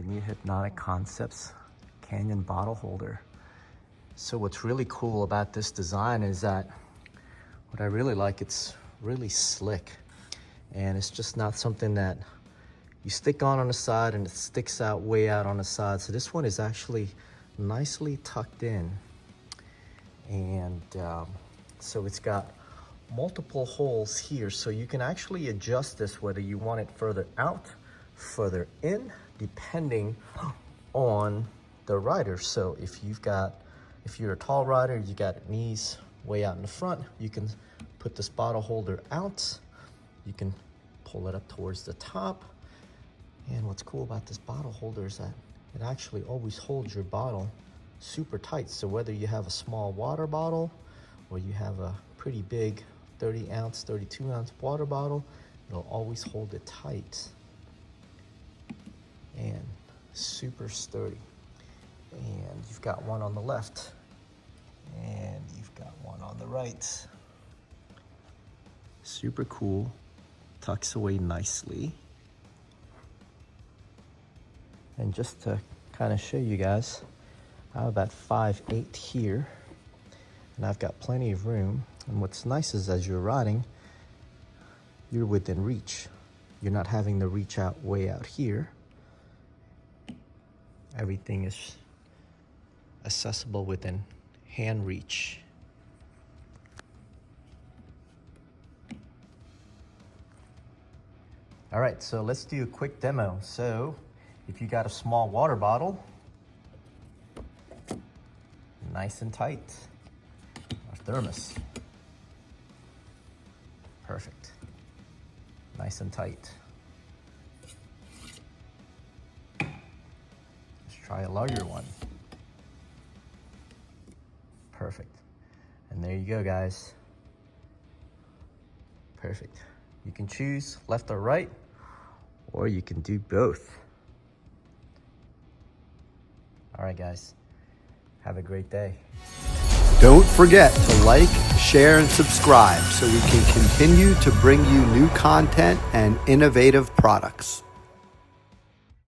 the new Hypnotic Concepts Canyon bottle holder. So what's really cool about this design is that what I really like, it's really slick, and it's just not something that you stick on the side and it sticks out way out on the side. So this one is actually nicely tucked in, and so it's got multiple holes here, so you can actually adjust this whether you want it further out, further in, depending on the rider. So if you're a tall rider, you got knees way out in the front, you can put this bottle holder out, you can pull it up towards the top. And what's cool about this bottle holder is that it actually always holds your bottle super tight. So whether you have a small water bottle or you have a pretty big 30 ounce, 32 ounce water bottle, it'll always hold it tight and super sturdy. And you've got one on the left and you've got one on the right. Super cool, tucks away nicely. And just to kind of show you guys, I have about 5'8" here, and I've got plenty of room. And what's nice is as you're riding, you're within reach. You're not having to reach out way out here. Everything is accessible within hand reach. All right, so let's do a quick demo. So if you got a small water bottle, nice and tight, or thermos, perfect, nice and tight. Let's try a larger one. Perfect. And there you go, guys. Perfect. You can choose left or right, or you can do both. All right, guys, have a great day. Don't forget to like, share, and subscribe so we can continue to bring you new content and innovative products.